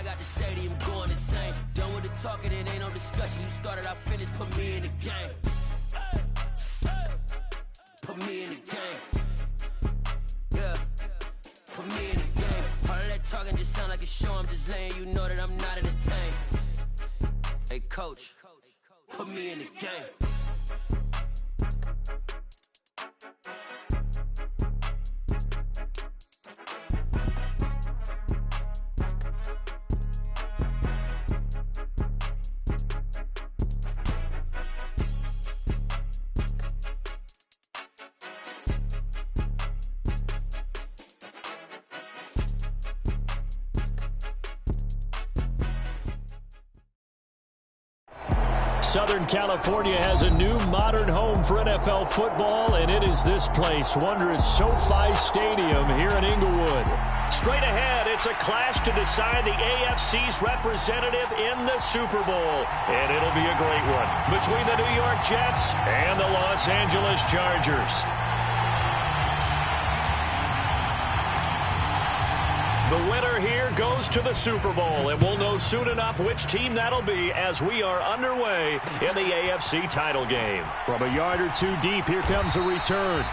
got the stadium going insane. Done with the talking, it ain't no discussion. You started, I finished, put me in the game. Put me in the game. Yeah, put me in the game. All of that talking just sound like a show. I'm just letting you know that I'm not entertained. Hey, coach, put me in the game. Southern California has a new modern home for NFL football, and it is this place, wondrous SoFi Stadium here in Inglewood. Straight ahead, it's a clash to decide the AFC's representative in the Super Bowl, and it'll be a great one between the New York Jets and the Los Angeles Chargers. The winner here goes to the Super Bowl, and we'll know soon enough which team that'll be as we are underway in the AFC title game. From a yard or two deep, here comes a return.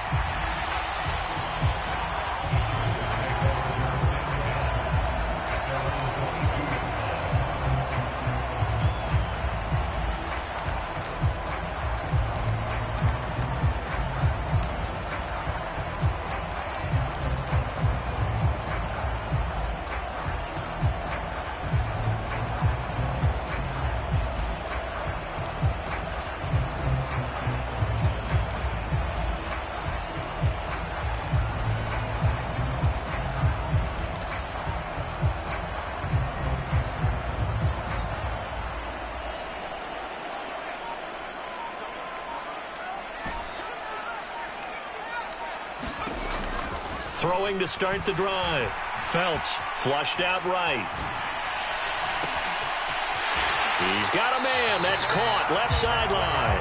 Throwing to start the drive. Felts flushed out right. He's got a man. That's caught left sideline.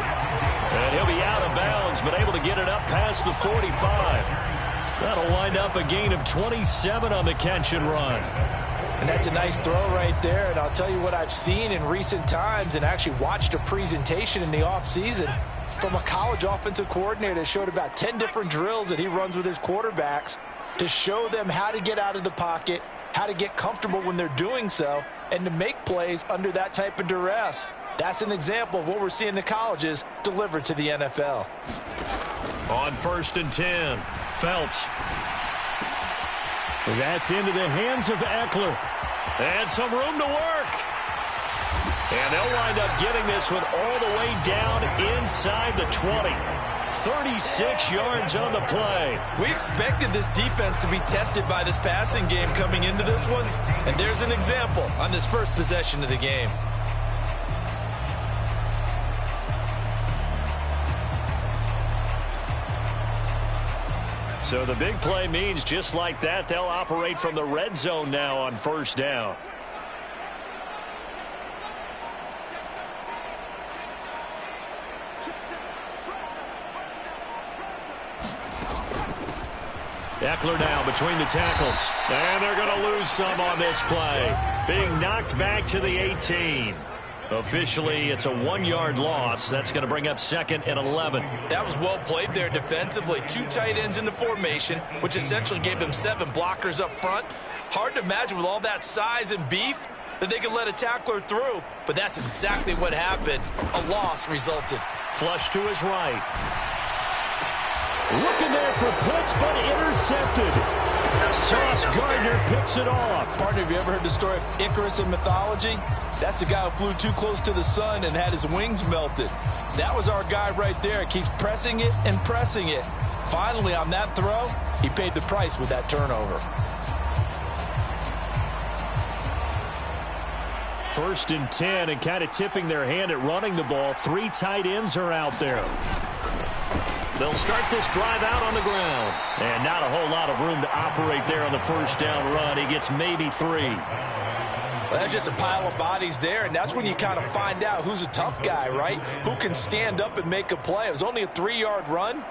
And he'll be out of bounds, but able to get it up past the 45. That'll wind up a gain of 27 on the catch and run. And that's a nice throw right there. And I'll tell you what I've seen in recent times and actually watched a presentation in the offseason from a college offensive coordinator that showed about 10 different drills that he runs with his quarterbacks to show them how to get out of the pocket, how to get comfortable when they're doing so, and to make plays under that type of duress. That's an example of what we're seeing in the colleges delivered to the NFL. On 1st and 10, Felts. That's into the hands of Eckler. And some room to work. And they'll wind up getting this one all the way down inside the 20. 36 yards on the play. We expected this defense to be tested by this passing game coming into this one, and there's an example on this first possession of the game. So the big play means just like that, they'll operate from the red zone now on 1st down. Eckler now between the tackles. And they're going to lose some on this play. Being knocked back to the 18. Officially, it's a 1-yard loss. That's going to bring up 2nd and 11. That was well played there defensively. 2 tight ends in the formation, which essentially gave them 7 blockers up front. Hard to imagine with all that size and beef that they could let a tackler through. But that's exactly what happened. A loss resulted. Flush to his right. Looking there for Pitts, but intercepted. Sauce Gardner picks it off. Partner, have you ever heard the story of Icarus in mythology? That's the guy who flew too close to the sun and had his wings melted. That was our guy right there. Keeps pressing it and pressing it. Finally, on that throw, he paid the price with that turnover. 1st and 10, and kind of tipping their hand at running the ball. 3 tight ends are out there. They'll start this drive out on the ground. And not a whole lot of room to operate there on the 1st down run. He gets maybe 3. Well, that's just a pile of bodies there, and that's when you kind of find out who's a tough guy, right? Who can stand up and make a play. It was only a 3-yard run,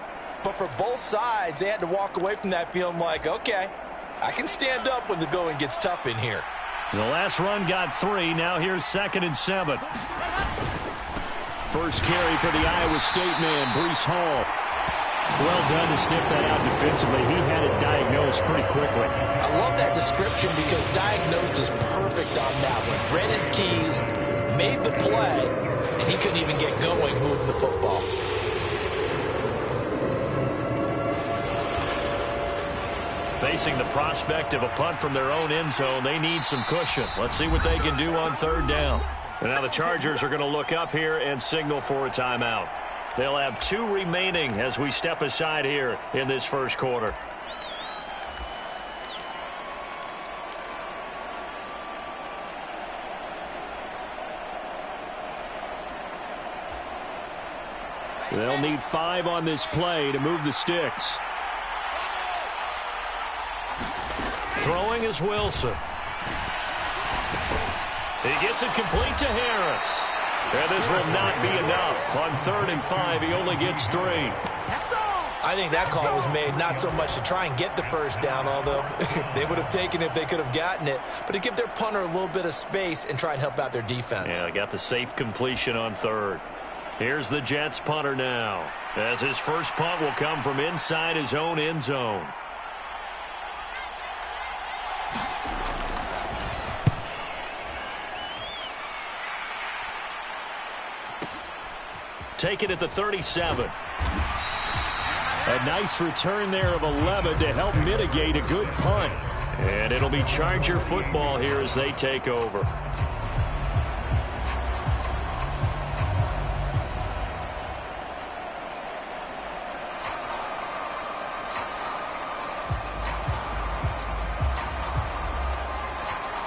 but for both sides, they had to walk away from that feeling like, okay, I can stand up when the going gets tough in here. The last run got 3. Now here's 2nd and 7. First carry for the Iowa State man, Breece Hall. Well done to sniff that out defensively. He had it diagnosed pretty quickly. I love that description because diagnosed is perfect on that one. Read his keys, made the play, and he couldn't even get going moving the football. Facing the prospect of a punt from their own end zone, they need some cushion. Let's see what they can do on 3rd down. And now the Chargers are going to look up here and signal for a timeout. They'll have 2 remaining as we step aside here in this first quarter. They'll need 5 on this play to move the sticks. Throwing is Wilson. He gets it complete to Harris. And this will not be enough. On 3rd and 5, he only gets 3. I think that call was made not so much to try and get the first down, although they would have taken it if they could have gotten it, but to give their punter a little bit of space and try and help out their defense. Yeah, got the safe completion on 3rd. Here's the Jets punter now, as his first punt will come from inside his own end zone. Take it at the 37. A nice return there of 11 to help mitigate a good punt. And it'll be Charger football here as they take over.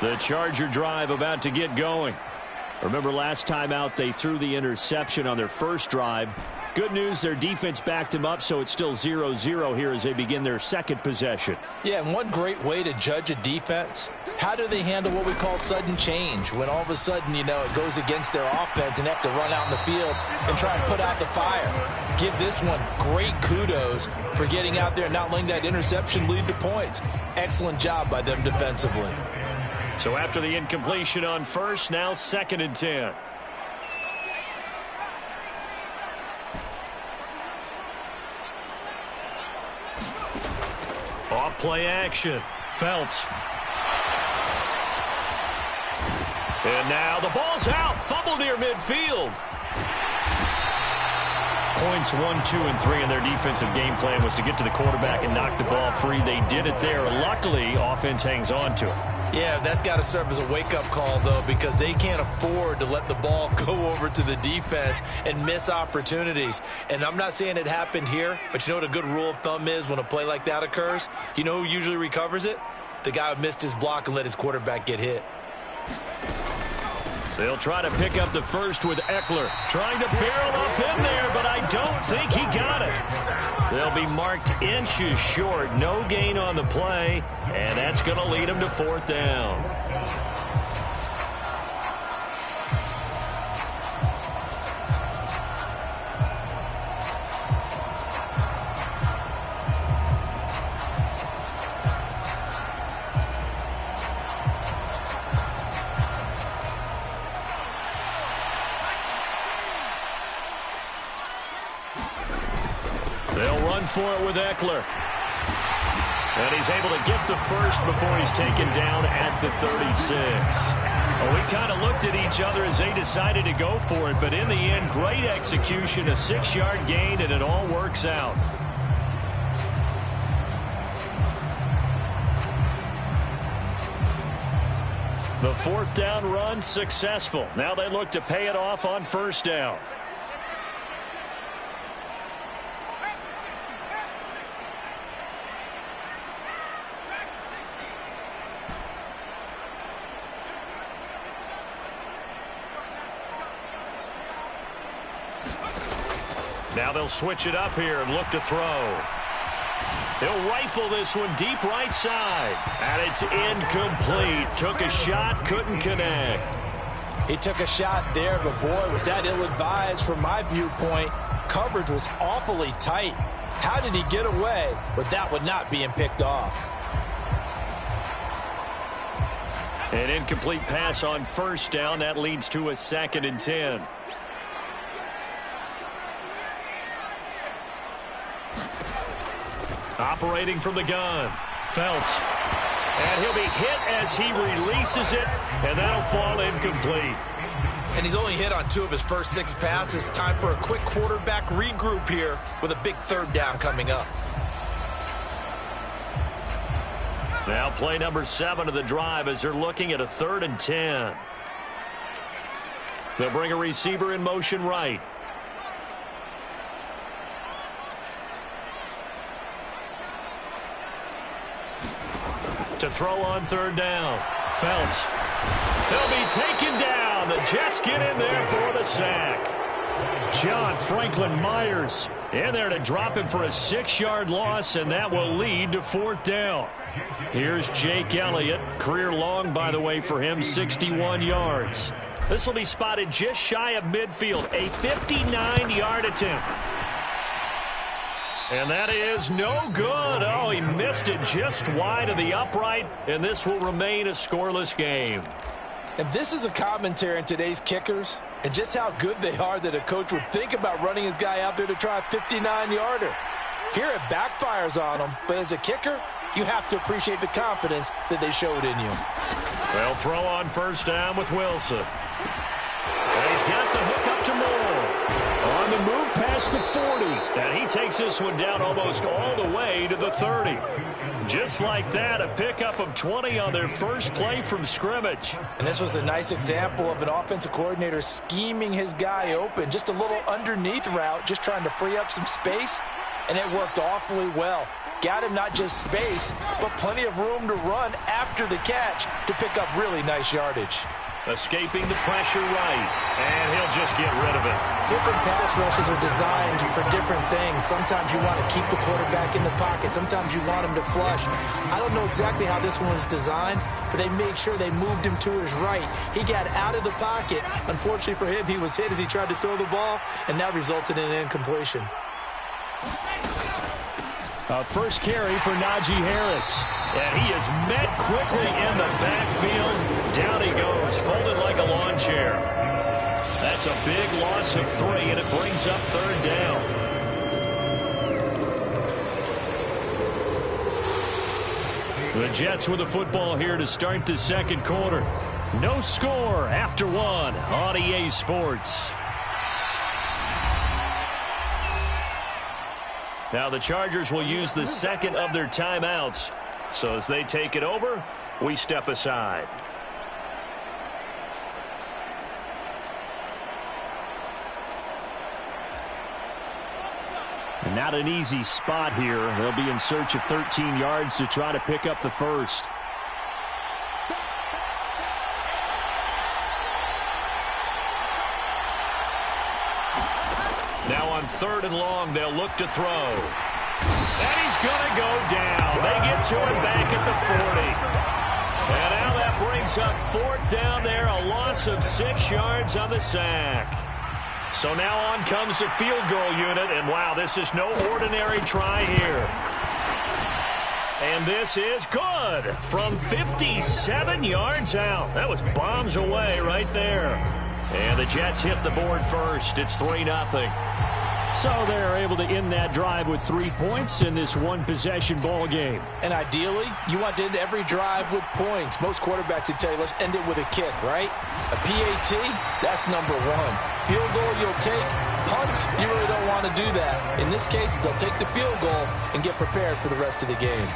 The Charger drive about to get going. Remember last time out they threw the interception on their first drive. Good news, their defense backed him up, so it's still 0-0 here as they begin their second possession. Yeah, and one great way to judge a defense, how do they handle what we call sudden change? When all of a sudden, you know, it goes against their offense and they have to run out in the field and try and put out the fire. Give this one great kudos for getting out there and not letting that interception lead to points. Excellent job by them defensively. So after the incompletion on 1st, now 2nd and 10. Off play action. Phelps. And now the ball's out. Fumble near midfield. Points 1, 2, and 3 in their defensive game plan was to get to the quarterback and knock the ball free. They did it there. Luckily, offense hangs on to it. Yeah, that's got to serve as a wake-up call, though, because they can't afford to let the ball go over to the defense and miss opportunities. And I'm not saying it happened here, but you know what a good rule of thumb is when a play like that occurs? You know who usually recovers it? The guy who missed his block and let his quarterback get hit. They'll try to pick up the first with Eckler. Trying to barrel up in there, but I don't think he got it. They'll be marked inches short. No gain on the play, and that's going to lead them to 4th down. For it with Eckler. And he's able to get the first before he's taken down at the 36. Well, we kind of looked at each other as they decided to go for it, but in the end, great execution, a 6-yard gain, and it all works out. The 4th down run successful. Now they look to pay it off on 1st down. Now they'll switch it up here and look to throw. He'll rifle this one deep right side. And it's incomplete. Took a shot, couldn't connect. He took a shot there, but boy, was that ill-advised from my viewpoint. Coverage was awfully tight. How did he get away with that one not being picked off? An incomplete pass on first down. That leads to a 2nd and 10. Operating from the gun, Felts. And he'll be hit as he releases it, and that'll fall incomplete. And he's only hit on 2 of his first 6 passes. Time for a quick quarterback regroup here with a big 3rd down coming up. Now play number 7 of the drive as they're looking at a 3rd and 10. They'll bring a receiver in motion right. To throw on 3rd down. Felts. He'll be taken down. The Jets get in there for the sack. John Franklin Myers in there to drop him for a 6-yard loss, and that will lead to 4th down. Here's Jake Elliott. Career long, by the way, for him, 61 yards. This will be spotted just shy of midfield. A 59-yard attempt. And that is no good. Oh, he missed it just wide of the upright, and this will remain a scoreless game. And this is a commentary on today's kickers and just how good they are that a coach would think about running his guy out there to try a 59-yarder. Here it backfires on him, but as a kicker, you have to appreciate the confidence that they showed in you. They'll throw on 1st down with Wilson. And he's got the hook up to Moore. On the move past the 40. And he takes this one down almost all the way to the 30. Just like that, a pickup of 20 on their first play from scrimmage. And this was a nice example of an offensive coordinator scheming his guy open. Just a little underneath route, just trying to free up some space. And it worked awfully well. Got him not just space, but plenty of room to run after the catch to pick up really nice yardage. Escaping the pressure right, and he'll just get rid of it. Different pass rushes are designed for different things. Sometimes you want to keep the quarterback in the pocket. Sometimes you want him to flush. I don't know exactly how this one was designed, but they made sure they moved him to his right. He got out of the pocket. Unfortunately for him, he was hit as he tried to throw the ball, and that resulted in an incompletion. First carry for Najee Harris. And he is met quickly in the backfield. Down he goes, folded like a lawn chair. That's a big loss of 3, and it brings up 3rd down. The Jets with the football here to start the 2nd quarter. No score after 1 on EA Sports. Now the Chargers will use the 2nd of their timeouts. So as they take it over, we step aside. And not an easy spot here. They'll be in search of 13 yards to try to pick up the first. Now on 3rd and long, they'll look to throw. And he's going to go down. They get to him back at the 40. And now that brings up 4th down there, a loss of 6 yards on the sack. So now on comes the field goal unit, and wow, this is no ordinary try here. And this is good from 57 yards out. That was bombs away right there. And the Jets hit the board first. It's 3-0. So they're able to end that drive with 3 points in this one-possession ball game. And ideally, you want to end every drive with points. Most quarterbacks would tell you, let's end it with a kick, right? A PAT, that's number 1. Field goal, you'll take. Punts, you really don't want to do that. In this case, they'll take the field goal and get prepared for the rest of the game.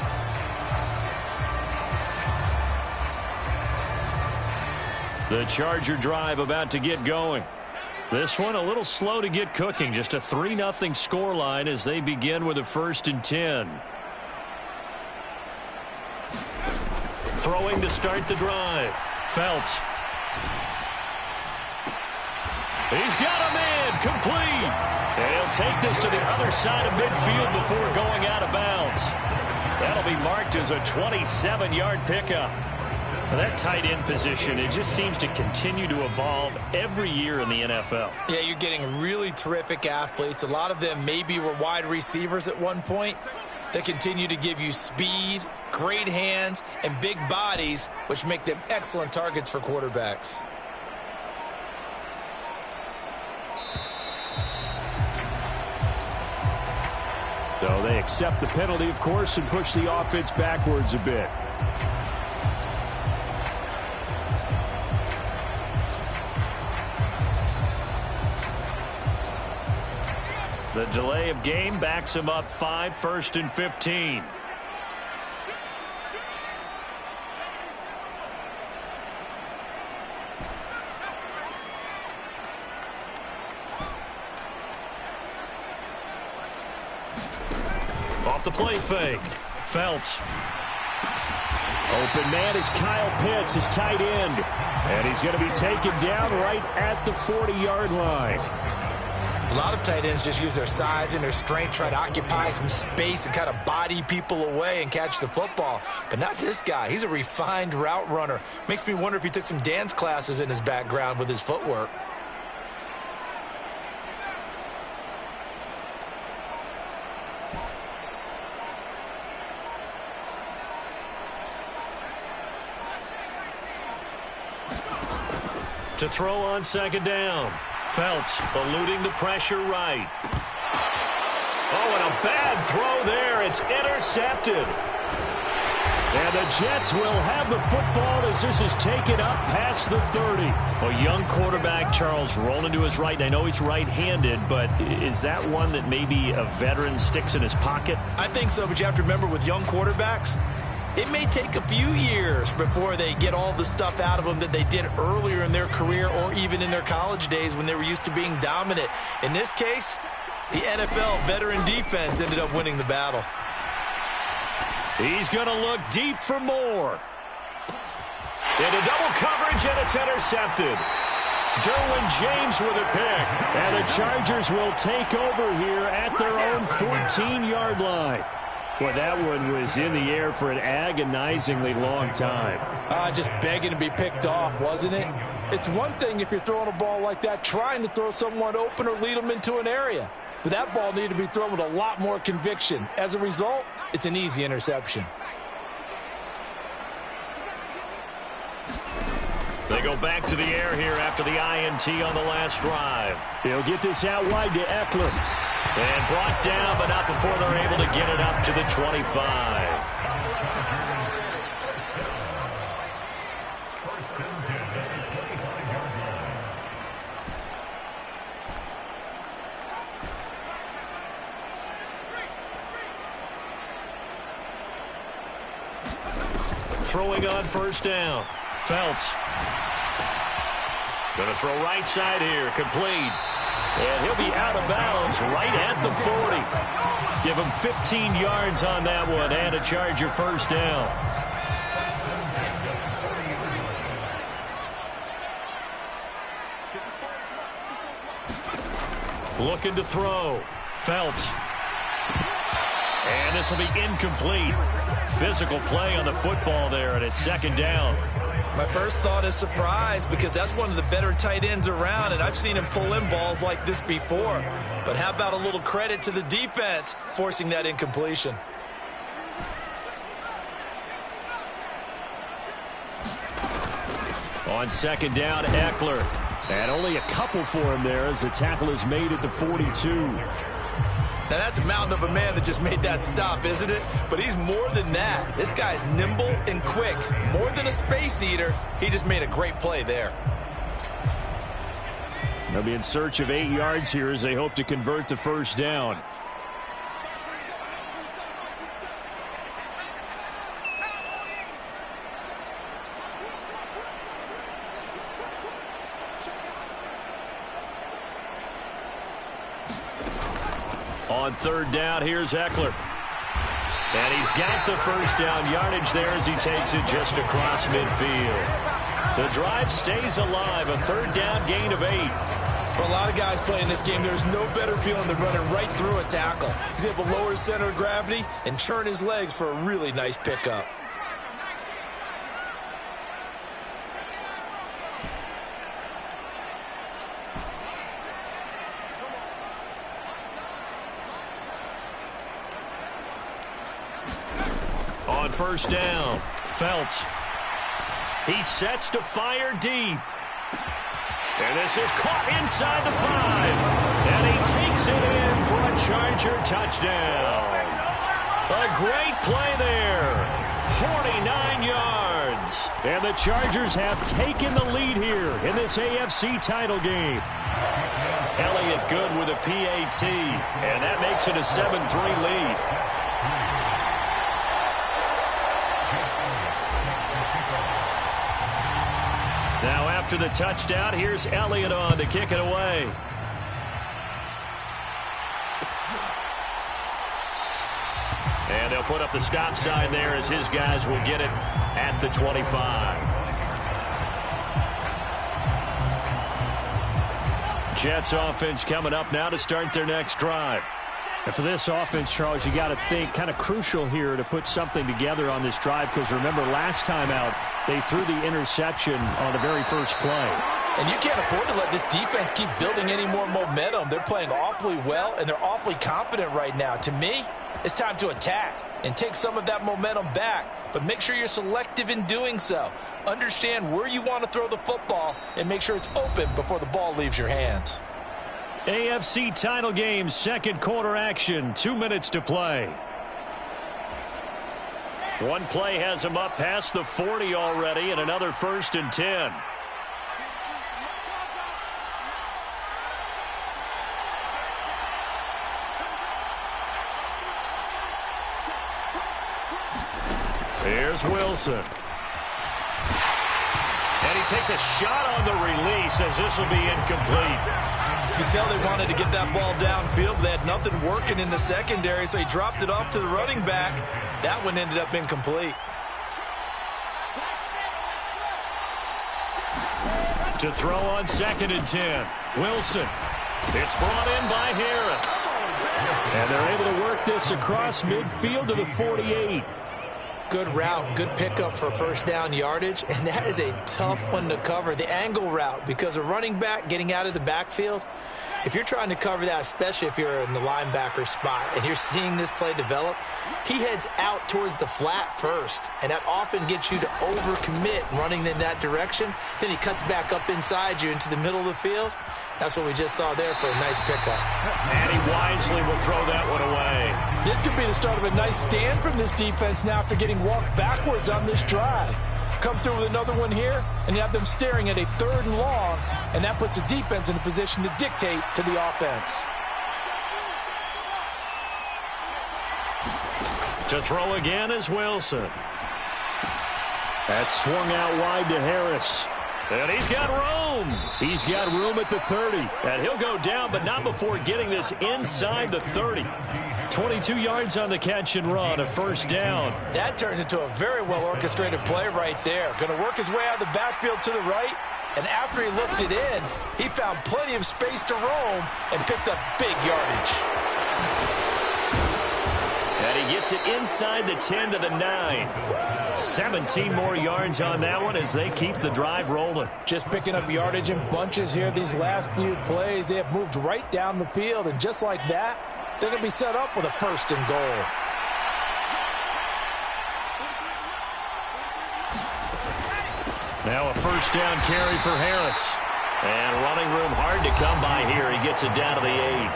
The Charger drive about to get going. This one a little slow to get cooking. Just a 3-0 scoreline as they begin with a 1st and 10. Throwing to start the drive. Felts. He's got him in. Complete. And he'll take this to the other side of midfield before going out of bounds. That'll be marked as a 27-yard pickup. That tight end position, it just seems to continue to evolve every year in the NFL. Yeah, you're getting really terrific athletes. A lot of them maybe were wide receivers at one point. They continue to give you speed, great hands, and big bodies, which make them excellent targets for quarterbacks. So they accept the penalty, of course, and push the offense backwards a bit. The delay of game backs him up 5, 1st and 15. Off the play fake. Felts. Open man is Kyle Pitts, his tight end. And he's going to be taken down right at the 40-yard line. A lot of tight ends just use their size and their strength, try to occupy some space and kind of body people away and catch the football. But not this guy. He's a refined route runner. Makes me wonder if he took some dance classes in his background with his footwork. To throw on 2nd down. Felts eluding the pressure right. Oh, and a bad throw there. It's intercepted. And the Jets will have the football as this is taken up past the 30. A young quarterback, Charles, rolling to his right. And I know he's right-handed, but is that one that maybe a veteran sticks in his pocket? I think so, but you have to remember with young quarterbacks, it may take a few years before they get all the stuff out of them that they did earlier in their career or even in their college days when they were used to being dominant. In this case, the NFL veteran defense ended up winning the battle. He's going to look deep for more. Into double coverage, and it's intercepted. Derwin James with a pick. And the Chargers will take over here at their own 14-yard line. Well, that one was in the air for an agonizingly long time. Just begging to be picked off, wasn't it? It's one thing if you're throwing a ball like that, trying to throw someone open or lead them into an area. But that ball needed to be thrown with a lot more conviction. As a result, it's an easy interception. They go back to the air here after the INT on the last drive. They'll get this out wide to Eckler. And brought down, but not before they're able to get it up to the 25. Throwing on 1st down. Felts. Going to throw right side here. Complete. And he'll be out of bounds right at the 40. Give him 15 yards on that one and a Charger 1st down. Looking to throw. Felts. And this will be incomplete. Physical play on the football there, and it's 2nd down. My first thought is surprise because that's one of the better tight ends around, and I've seen him pull in balls like this before. But how about a little credit to the defense forcing that incompletion? On 2nd down, Eckler. And only a couple for him there as the tackle is made at the 42. Now, that's a mountain of a man that just made that stop, isn't it? But he's more than that. This guy's nimble and quick. More than a space eater, he just made a great play there. They'll be in search of 8 yards here as they hope to convert the 1st down. On 3rd down, here's Eckler. And he's got the 1st down yardage there as he takes it just across midfield. The drive stays alive, a 3rd down gain of 8. For a lot of guys playing this game, there's no better feeling than running right through a tackle. He's able to lower his center of gravity and churn his legs for a really nice pickup. first down. Felts. He sets to fire deep. And this is caught inside the 5. And he takes it in for a Charger touchdown. A great play there. 49 yards. And the Chargers have taken the lead here in this AFC title game. Elliott good with a PAT. And that makes it a 7-3 lead. Now after the touchdown, here's Elliott on to kick it away. And they'll put up the stop sign there as his guys will get it at the 25. Jets offense coming up now to start their next drive. And for this offense, Charles, you got to think kind of crucial here to put something together on this drive, because remember last time out they threw the interception on the very first play. And you can't afford to let this defense keep building any more momentum. They're playing awfully well, and they're awfully confident right now. To me, it's time to attack and take some of that momentum back, but make sure you're selective in doing so. Understand where you want to throw the football and make sure it's open before the ball leaves your hands. AFC title game, second quarter action, 2 minutes to play. One play has him up past the 40 already, and another 1st and 10. Here's Wilson. And he takes a shot on the release as this will be incomplete. You can tell they wanted to get that ball downfield, but they had nothing working in the secondary, so he dropped it off to the running back. That one ended up incomplete. To throw on 2nd and 10. Wilson. It's brought in by Harris. And they're able to work this across midfield to the 48. Good route, good pickup for first down yardage, and that is a tough one to cover, the angle route, because a running back getting out of the backfield, if you're trying to cover that, especially if you're in the linebacker spot and you're seeing this play develop, he heads out towards the flat first, and that often gets you to overcommit running in that direction. Then he cuts back up inside you into the middle of the field. That's what we just saw there for a nice pickup. And he wisely will throw that one away. This could be the start of a nice stand from this defense now after getting walked backwards on this drive. Come through with another one here, and you have them staring at a 3rd and long, and that puts the defense in a position to dictate to the offense. To throw again is Wilson. That's swung out wide to Harris. And he's got room. He's got room at the 30. And he'll go down, but not before getting this inside the 30. 22 yards on the catch and run, a first down. That turns into a very well-orchestrated play right there. Going to work his way out of the backfield to the right, and after he looked it in, he found plenty of space to roam and picked up big yardage. And he gets it inside the 10 to the 9. 17 more yards on that one as they keep the drive rolling. Just picking up yardage in bunches here these last few plays. They have moved right down the field, and just like that, they're going to be set up with a 1st and goal. Now a first down carry for Harris. And running room hard to come by here. He gets it down to the 8.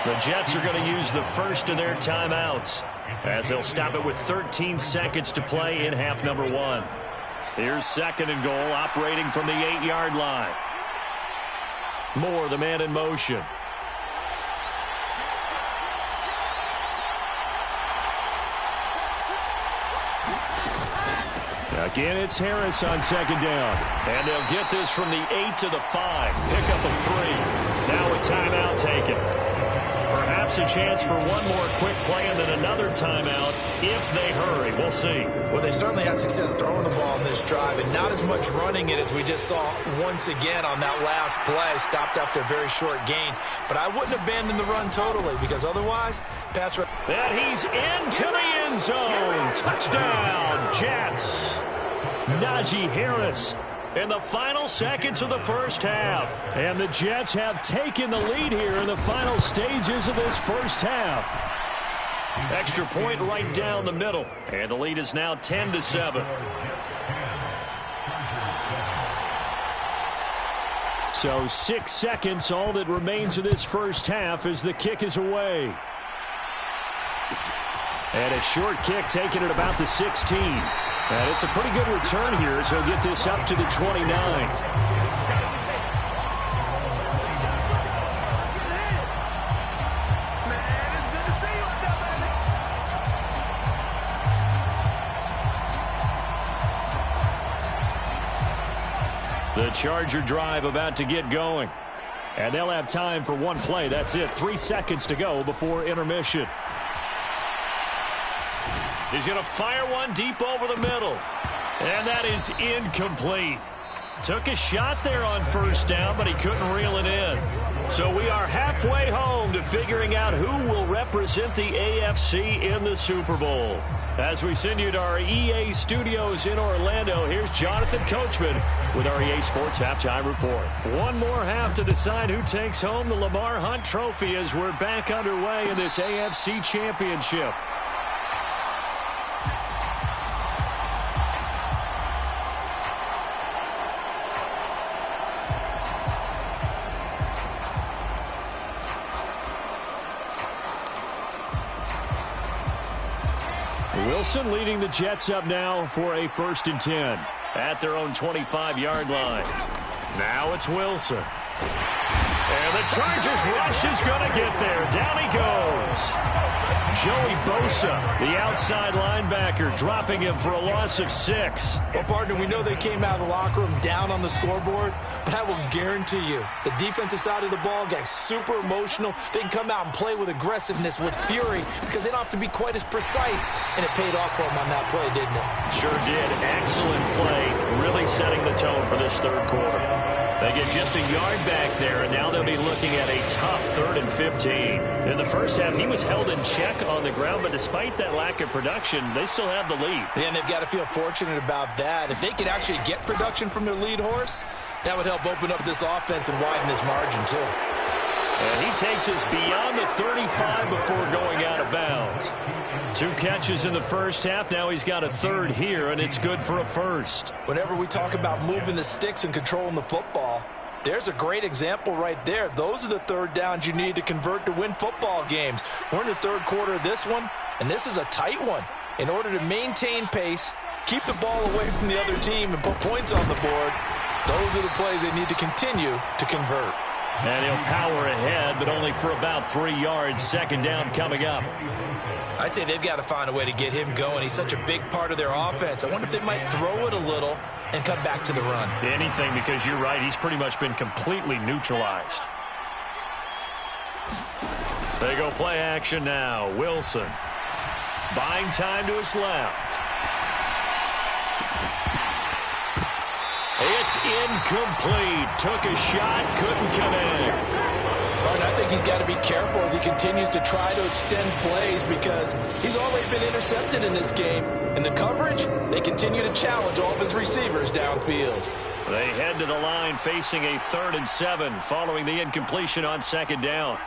The Jets are going to use the first of their timeouts as they'll stop it with 13 seconds to play in half number 1. Here's 2nd and goal, operating from the 8-yard line. Moore, the man in motion. Again, it's Harris on 2nd down. And they'll get this from the 8 to the 5. Pick up a 3. Now a timeout taken. Perhaps a chance for one more quick play and then another timeout if they hurry. We'll see. Well, they certainly had success throwing the ball in this drive, and not as much running it as we just saw once again on that last play. Stopped after a very short gain. But I wouldn't abandon the run totally, because otherwise, pass rush. And he's into the end zone. Touchdown, Jets. Najee Harris in the final seconds of the first half. And the Jets have taken the lead here in the final stages of this first half. Extra point right down the middle. And the lead is now 10-7. So 6 seconds, all that remains of this first half as the kick is away. And a short kick taken at about the 16. And it's a pretty good return here as he'll get this up to the 29. The Charger drive about to get going. And they'll have time for one play. That's it. 3 seconds to go before intermission. He's going to fire one deep over the middle. And that is incomplete. Took a shot there on first down, but he couldn't reel it in. So we are halfway home to figuring out who will represent the AFC in the Super Bowl. As we send you to our EA studios in Orlando, here's Jonathan Coachman with our EA Sports Halftime Report. One more half to decide who takes home the Lamar Hunt Trophy as we're back underway in this AFC Championship. Wilson leading the Jets up now for a 1st and 10 at their own 25-yard line. Now it's Wilson. And the Chargers rush is going to get there. Down he goes. Joey Bosa, the outside linebacker, dropping him for a loss of 6. Well, partner, we know they came out of the locker room down on the scoreboard, but I will guarantee you the defensive side of the ball got super emotional. They can come out and play with aggressiveness, with fury, because they don't have to be quite as precise, and it paid off for them on that play, didn't it? Sure did. Excellent play, really setting the tone for this third quarter. They get just a yard back there, and now they'll be looking at a tough 3rd and 15. In the first half, he was held in check on the ground, but despite that lack of production, they still have the lead. Yeah, and they've got to feel fortunate about that. If they could actually get production from their lead horse, that would help open up this offense and widen this margin, too. And he takes us beyond the 35 before going out of bounds. 2 catches in the first half. Now he's got a 3rd here, and it's good for a 1st. Whenever we talk about moving the sticks and controlling the football, there's a great example right there. Those are the 3rd downs you need to convert to win football games. We're in the 3rd quarter of this one, and this is a tight one. In order to maintain pace, keep the ball away from the other team, and put points on the board, those are the plays they need to continue to convert. And he'll power ahead, but only for about 3 yards. 2nd down coming up. I'd say they've got to find a way to get him going. He's such a big part of their offense. I wonder if they might throw it a little and come back to the run. Anything, because you're right. He's pretty much been completely neutralized. They go play action now. Wilson buying time to his left. It's incomplete. Took a shot, couldn't connect. I think he's got to be careful as he continues to try to extend plays because he's already been intercepted in this game. In the coverage, they continue to challenge all of his receivers downfield. They head to the line facing a 3rd and 7 following the incompletion on 2nd down.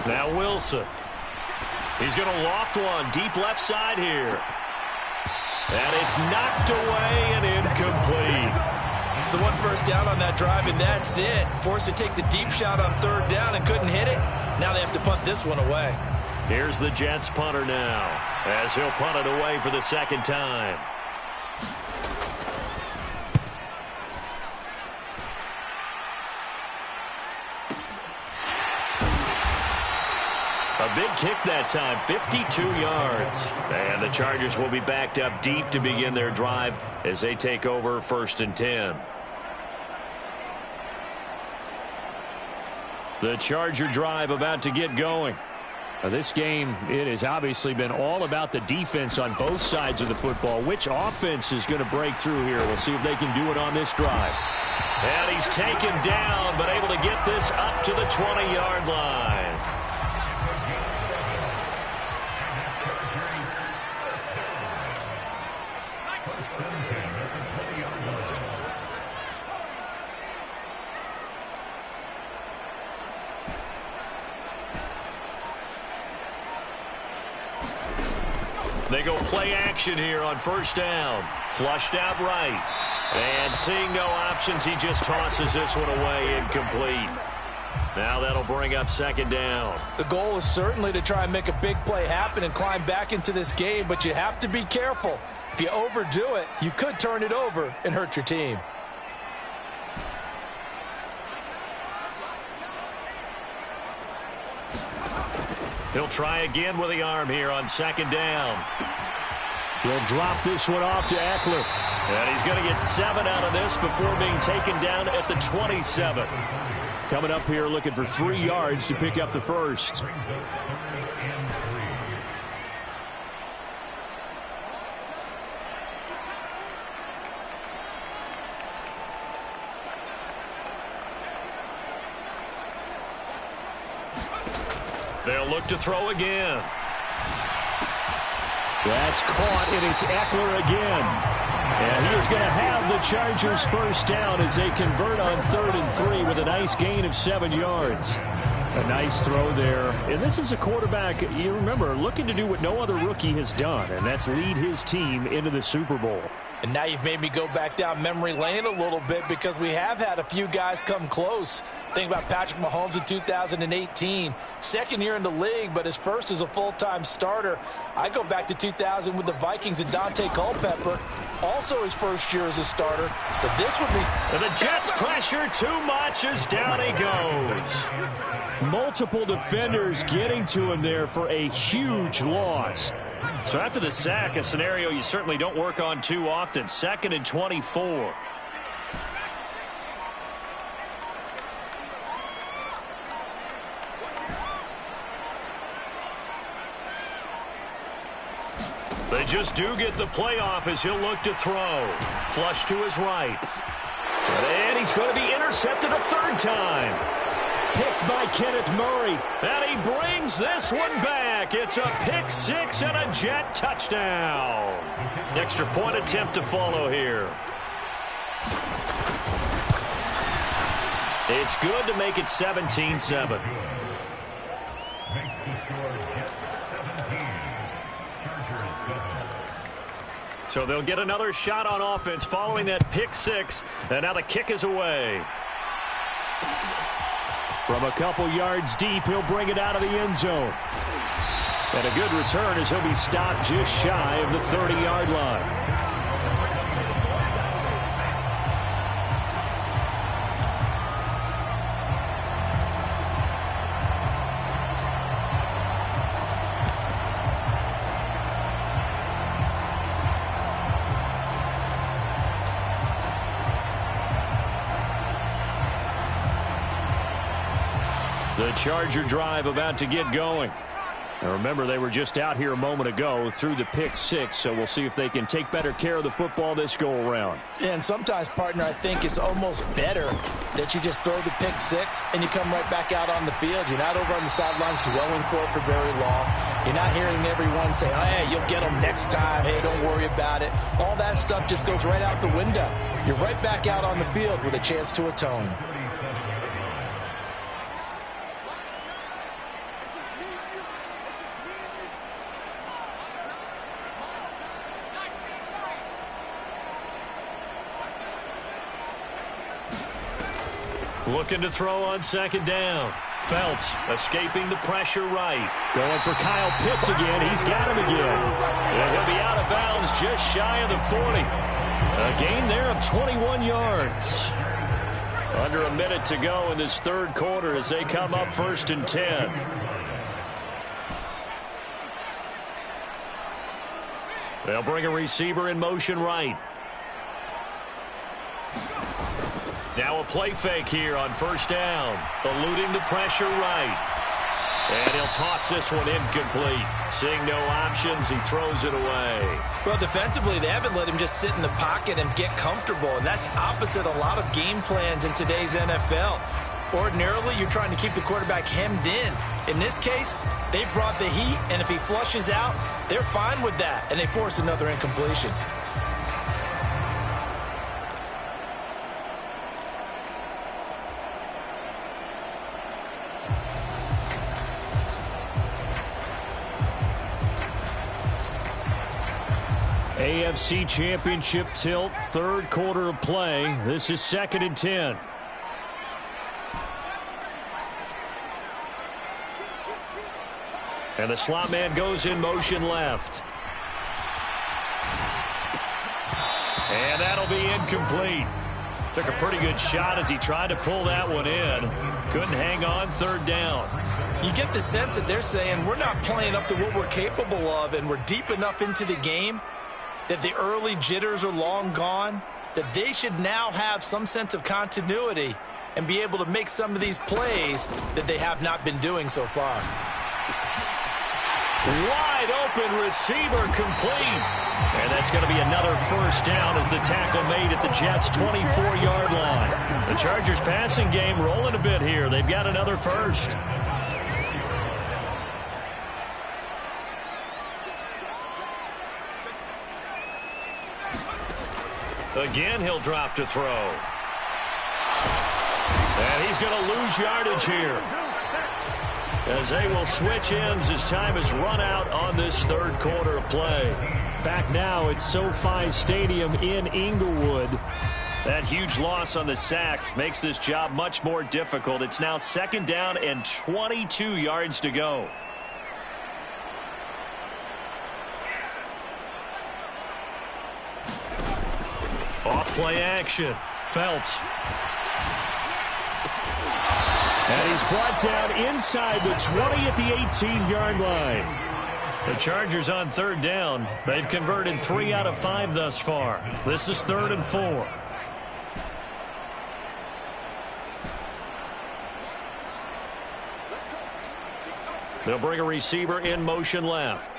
Now Wilson. He's going to loft one deep left side here. And it's knocked away and incomplete. So 1 first down on that drive, and that's it. Forced to take the deep shot on 3rd down and couldn't hit it. Now they have to punt this one away. Here's the Jets punter now, as he'll punt it away for the 2nd time. A big kick that time, 52 yards. And the Chargers will be backed up deep to begin their drive as they take over 1st and 10. The Charger drive about to get going. Now this game, it has obviously been all about the defense on both sides of the football. Which offense is going to break through here? We'll see if they can do it on this drive. And he's taken down, but able to get this up to the 20-yard line. They go play action here on first down. Flushed out right. And seeing no options, he just tosses this one away incomplete. Now that'll bring up second down. The goal is certainly to try and make a big play happen and climb back into this game, but you have to be careful. If you overdo it, you could turn it over and hurt your team. He'll try again with the arm here on second down. He'll drop this one off to Eckler. And he's going to get 7 out of this before being taken down at the 27. Coming up here looking for 3 yards to pick up the first. They'll look to throw again. That's caught, and it's Eckler again. And he is going to have the Chargers first down as they convert on 3rd and 3 with a nice gain of 7 yards. A nice throw there. And this is a quarterback, you remember, looking to do what no other rookie has done, and that's lead his team into the Super Bowl. And now you've made me go back down memory lane a little bit because we have had a few guys come close. Think about Patrick Mahomes in 2018. Second year in the league, but his first as a full-time starter. I go back to 2000 with the Vikings and Dante Culpepper. Also his first year as a starter. But this would be... And the Jets pressure too much as down he goes. Multiple defenders getting to him there for a huge loss. So after the sack, a scenario you certainly don't work on too often. 2nd and 24. They just do get the playoff as he'll look to throw. Flush to his right. And he's going to be intercepted a 3rd time. Picked by Kenneth Murray. And he brings this one back. It's a pick 6 and a Jet touchdown. Extra point attempt to follow here. It's good to make it 17-7. So they'll get another shot on offense following that pick 6. And now the kick is away. From a couple yards deep, he'll bring it out of the end zone. And a good return as he'll be stopped just shy of the 30-yard line. The Charger drive about to get going. Now remember, they were just out here a moment ago through the pick 6, so we'll see if they can take better care of the football this go-around. And sometimes, partner, I think it's almost better that you just throw the pick 6 and you come right back out on the field. You're not over on the sidelines dwelling for it for very long. You're not hearing everyone say, oh, hey, you'll get them next time. Hey, don't worry about it. All that stuff just goes right out the window. You're right back out on the field with a chance to atone. Looking to throw on 2nd down. Felts escaping the pressure right. Going for Kyle Pitts again. He's got him again. And he'll be out of bounds just shy of the 40. A gain there of 21 yards. Under a minute to go in this 3rd quarter as they come up 1st and 10. They'll bring a receiver in motion right. Now a play fake here on 1st down. Eluding the pressure right. And he'll toss this one incomplete. Seeing no options, he throws it away. Well, defensively, they haven't let him just sit in the pocket and get comfortable, and that's opposite a lot of game plans in today's NFL. Ordinarily, you're trying to keep the quarterback hemmed in. In this case, they brought the heat, and if he flushes out, they're fine with that, and they force another incompletion. AFC Championship tilt, third quarter of play. This is 2nd and 10. And the slot man goes in motion left. And that'll be incomplete. Took a pretty good shot as he tried to pull that one in. Couldn't hang on, third down. You get the sense that they're saying we're not playing up to what we're capable of, and we're deep enough into the game that the early jitters are long gone, that they should now have some sense of continuity and be able to make some of these plays that they have not been doing so far. Wide open receiver complete. And that's going to be another first down as the tackle made at the Jets' 24-yard line. The Chargers passing game rolling a bit here. They've got another first. Again, he'll drop to throw. And he's going to lose yardage here, as they will switch ends as time is run out on this third quarter of play. Back now at SoFi Stadium in Inglewood. That huge loss on the sack makes this job much more difficult. It's now 2nd down and 22 yards to go. Off play action. Phelps. And he's brought down inside the 20 at the 18-yard line. The Chargers on third down. They've converted 3 out of 5 thus far. This is 3rd and 4. They'll bring a receiver in motion left.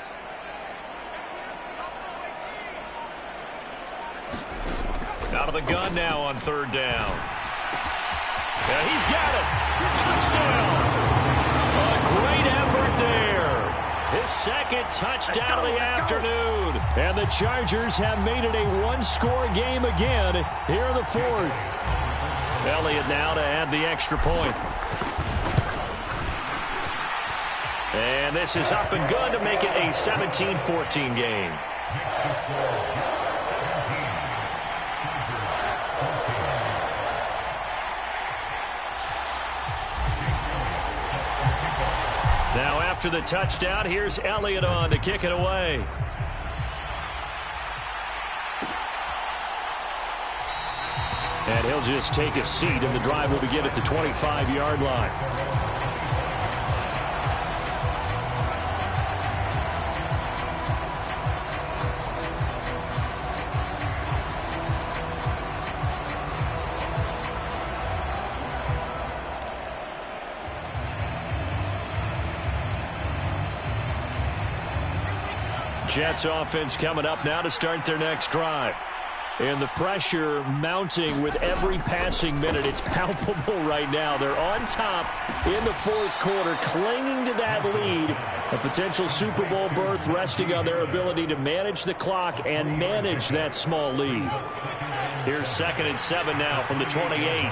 Out of the gun now on third down. Yeah, he's got it. Touchdown. A great effort there. His 2nd touchdown of the afternoon. And the Chargers have made it a one-score game again here in the 4th. Elliott now to add the extra point. And this is up and good to make it a 17-14 game. Now after the touchdown, here's Elliott on to kick it away. And he'll just take a seat, and the drive will begin at the 25-yard line. Jets offense coming up now to start their next drive. And the pressure mounting with every passing minute. It's palpable right now. They're on top in the 4th quarter, clinging to that lead. A potential Super Bowl berth resting on their ability to manage the clock and manage that small lead. Here's 2nd and 7 now from the 28.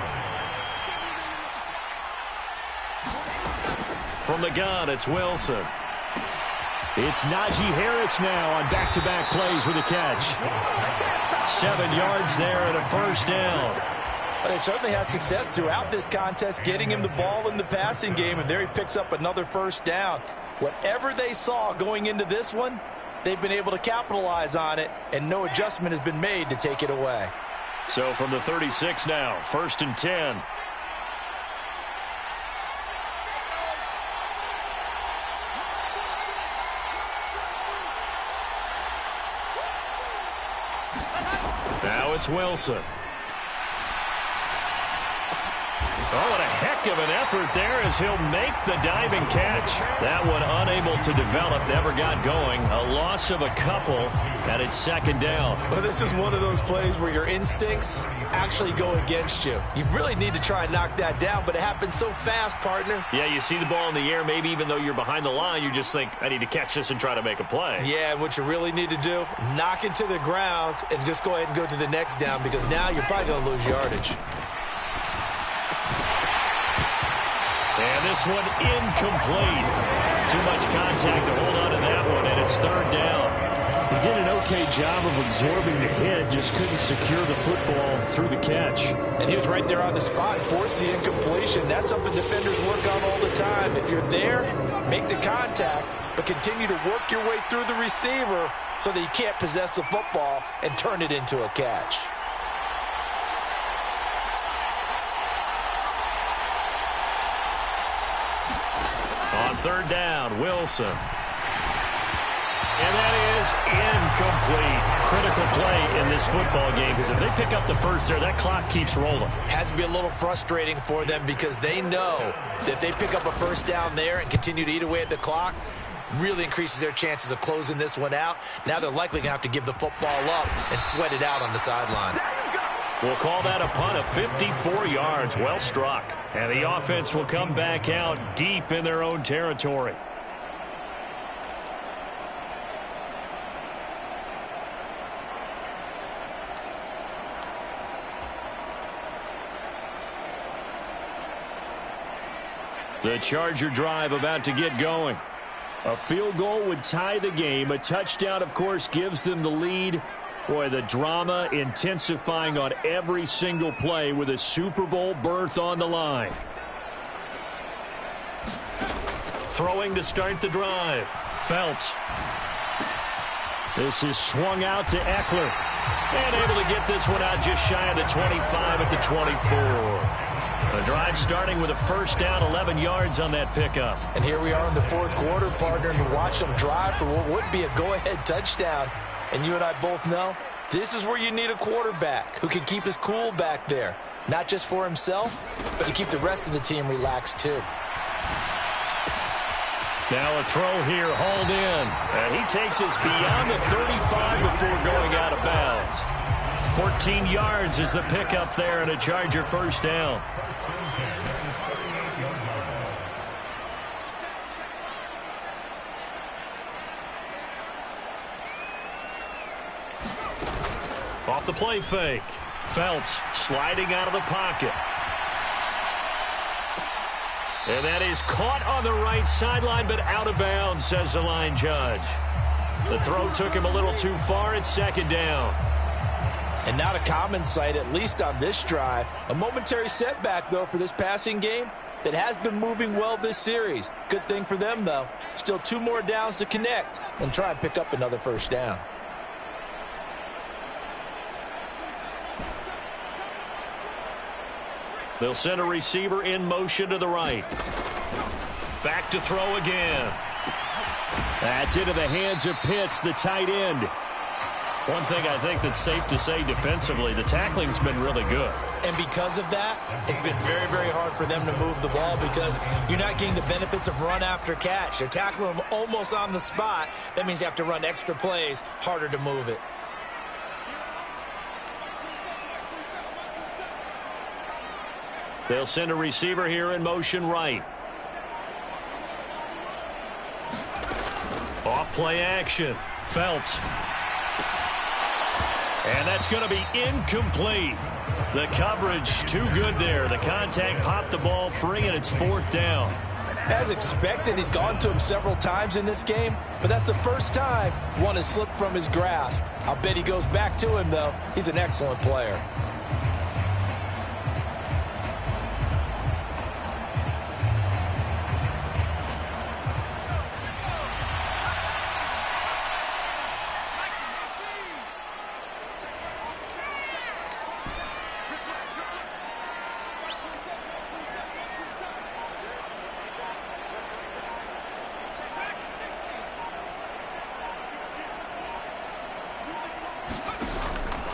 From the gun, it's Wilson. It's Najee Harris now on back-to-back plays with a catch. 7 yards there and a first down. But they certainly had success throughout this contest, getting him the ball in the passing game, and there he picks up another first down. Whatever they saw going into this one, they've been able to capitalize on it, and no adjustment has been made to take it away. So from the 36 now, 1st and 10. Now it's Wilson. Oh, what a heck of an effort there as he'll make the diving catch. That one unable to develop, never got going. A loss of a couple, and it's 2nd down. Well, this is one of those plays where your instincts actually go against you. You really need to try and knock that down, but it happens so fast, partner. Yeah, you see the ball in the air, maybe even though you're behind the line, you just think, I need to catch this and try to make a play. Yeah, and what you really need to do, knock it to the ground and just go ahead and go to the next down, because now you're probably going to lose yardage. And this one incomplete. Too much contact to hold on to that one, and it's 3rd down. He did an okay job of absorbing the hit, just couldn't secure the football through the catch. And he was right there on the spot, forced the incompletion. That's something defenders work on all the time. If you're there, make the contact, but continue to work your way through the receiver so that you can't possess the football and turn it into a catch. On third down, Wilson. And that is incomplete. Critical play in this football game, because if they pick up the first there, that clock keeps rolling. Has to be a little frustrating for them because they know that if they pick up a first down there and continue to eat away at the clock, really increases their chances of closing this one out. Now they're likely going to have to give the football up and sweat it out on the sideline. We'll call that a punt of 54 yards. Well struck. And the offense will come back out deep in their own territory. The Charger drive about to get going. A field goal would tie the game. A touchdown, of course, gives them the lead. Boy, the drama intensifying on every single play with a Super Bowl berth on the line. Throwing to start the drive. Felts. This is swung out to Eckler. And able to get this one out just shy of the 25 at the 24. The drive starting with a first down, 11 yards on that pickup. And here we are in the fourth quarter, partner, and watch them drive for what would be a go-ahead touchdown. And you and I both know this is where you need a quarterback who can keep his cool back there. Not just for himself, but to keep the rest of the team relaxed too. Now a throw here, hauled in. And he takes us beyond the 35 before going out of bounds. 14 yards is the pickup there and a Charger first down. Off the play fake. Felts sliding out of the pocket. And that is caught on the right sideline, but out of bounds, says the line judge. The throw took him a little too far. It's second down. And not a common sight, at least on this drive. A momentary setback, though, for this passing game that has been moving well this series. Good thing for them, though. Still 2 more downs to connect and try and pick up another first down. They'll send a receiver in motion to the right. Back to throw again. That's into the hands of Pitts, the tight end. One thing I think that's safe to say defensively, the tackling's been really good. And because of that, it's been very, very hard for them to move the ball because you're not getting the benefits of run after catch. They're tackling them almost on the spot. That means you have to run extra plays, harder to move it. They'll send a receiver here in motion right. Off play action. Felts. And that's going to be incomplete. The coverage too good there. The contact popped the ball free, and it's fourth down. As expected, he's gone to him several times in this game, but that's the first time one has slipped from his grasp. I'll bet he goes back to him, though. He's an excellent player.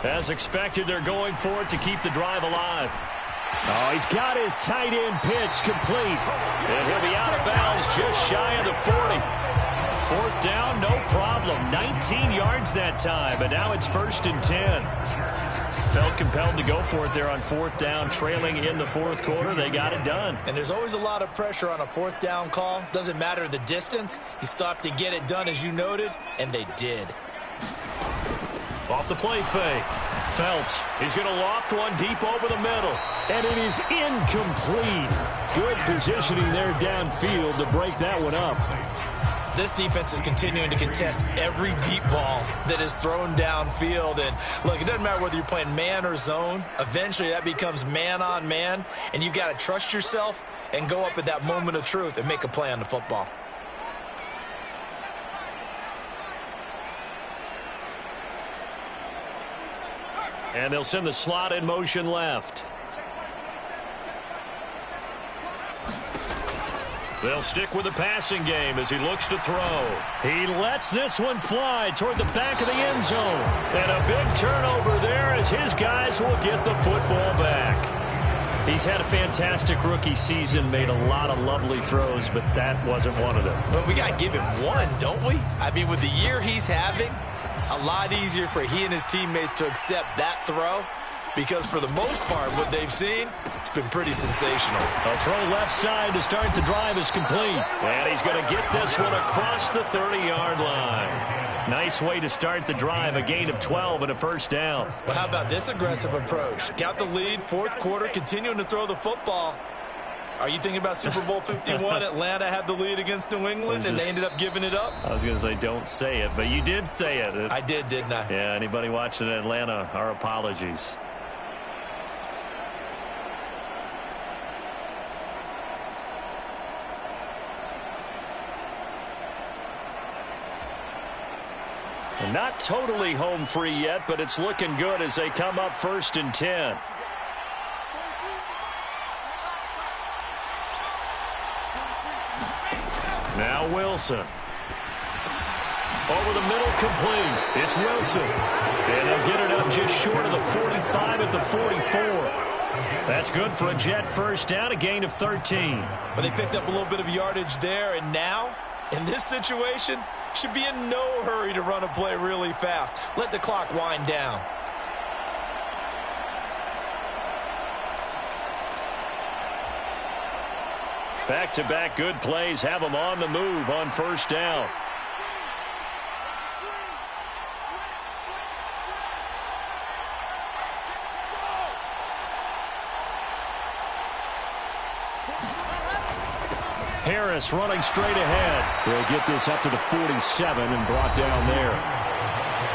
As expected, they're going for it to keep the drive alive. Oh, he's got his tight end pitch complete. And he'll be out of bounds just shy of the 40. Fourth down, no problem. 19 yards that time, but now it's 1st and 10. Felt compelled to go for it there on fourth down, trailing in the fourth quarter. They got it done. And there's always a lot of pressure on a fourth down call. Doesn't matter the distance. You still have to get it done, as you noted, and they did. Off the play fake. Felts. He's going to loft one deep over the middle. And it is incomplete. Good positioning there downfield to break that one up. This defense is continuing to contest every deep ball that is thrown downfield. And look, it doesn't matter whether you're playing man or zone. Eventually that becomes man on man, and you've got to trust yourself and go up at that moment of truth and make a play on the football. And they'll send the slot in motion left. They'll stick with the passing game as he looks to throw. He lets this one fly toward the back of the end zone. And a big turnover there as his guys will get the football back. He's had a fantastic rookie season, made a lot of lovely throws, but that wasn't one of them. Well, we got to give him one, don't we? I mean, with the year he's having, a lot easier for he and his teammates to accept that throw, because for the most part, what they've seen, it's been pretty sensational. A throw left side to start the drive is complete. And he's going to get this one across the 30-yard line. Nice way to start the drive, a gain of 12 and a first down. Well, how about this aggressive approach? Got the lead, fourth quarter, continuing to throw the football. Are you thinking about Super Bowl 51? Atlanta had the lead against New England, and they ended up giving it up? I was going to say don't say it, but you did say it. I did, didn't I? Yeah, anybody watching Atlanta, our apologies. Not totally home free yet, but it's looking good as they come up 1st and 10. Now Wilson. Over the middle, complete. It's Wilson. And they'll get it up just short of the 45 at the 44. That's good for a Jet first down, a gain of 13. But they picked up a little bit of yardage there, and now, in this situation, should be in no hurry to run a play really fast. Let the clock wind down. Back-to-back good plays have them on the move on first down. Harris running straight ahead. They'll get this up to the 47 and brought down there.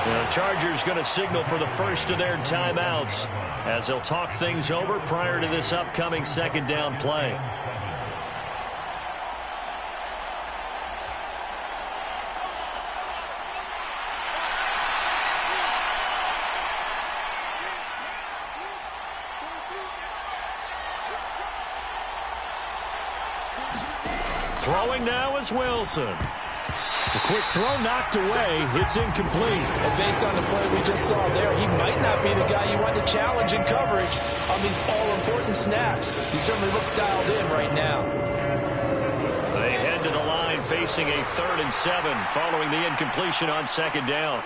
The Chargers going to signal for the first of their timeouts as they'll talk things over prior to this upcoming second down play. Throwing now is Wilson. A quick throw knocked away. It's incomplete. And based on the play we just saw there, he might not be the guy you want to challenge in coverage on these all-important snaps. He certainly looks dialed in right now. They head to the line facing a 3rd and 7 following the incompletion on second down.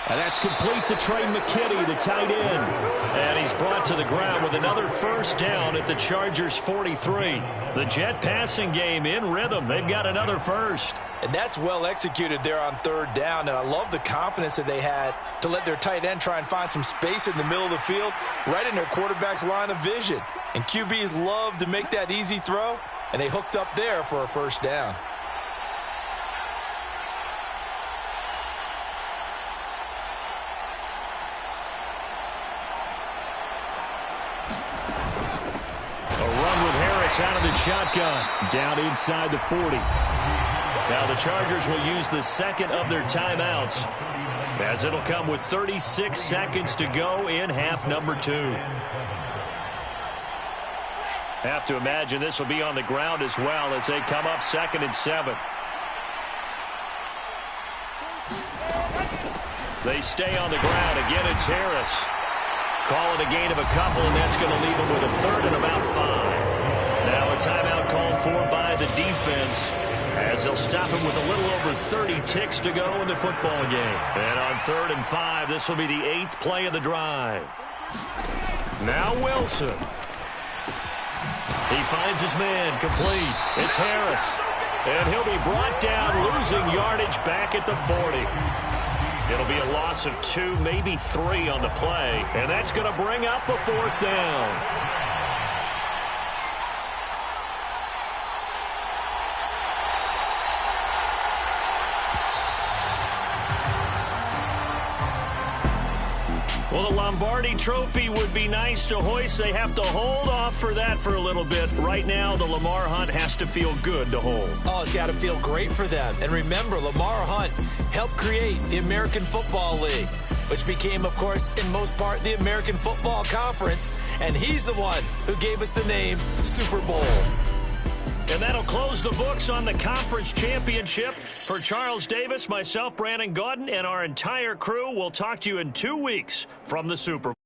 And that's complete to Trey McKinney, the tight end. And he's brought to the ground with another first down at the Chargers 43. The Jet passing game in rhythm. They've got another first. And that's well executed there on 3rd down. And I love the confidence that they had to let their tight end try and find some space in the middle of the field, right in their quarterback's line of vision. And QBs love to make that easy throw, and they hooked up there for a first down. Out of the shotgun, down inside the 40. Now the Chargers will use the second of their timeouts, as it'll come with 36 seconds to go in half number 2. Have to imagine this will be on the ground as well as they come up 2nd and 7. They stay on the ground. Again, it's Harris. Call it a gain of a couple, and that's going to leave them with a 3rd and about 5. Now a timeout called for by the defense as they'll stop him with a little over 30 ticks to go in the football game. And on 3rd and 5, this will be the 8th play of the drive. Now Wilson. He finds his man, complete. It's Harris. And he'll be brought down, losing yardage back at the 40. It'll be a loss of 2, maybe 3 on the play. And that's going to bring up a 4th down. Well, the Lombardi Trophy would be nice to hoist. They have to hold off for that for a little bit. Right now, the Lamar Hunt has to feel good to hold. Oh, it's got to feel great for them. And remember, Lamar Hunt helped create the American Football League, which became, of course, in most part, the American Football Conference. And he's the one who gave us the name Super Bowl. And that'll close the books on the conference championship. For Charles Davis, myself, Brandon Gaudin, and our entire crew, we'll talk to you in 2 weeks from the Super Bowl.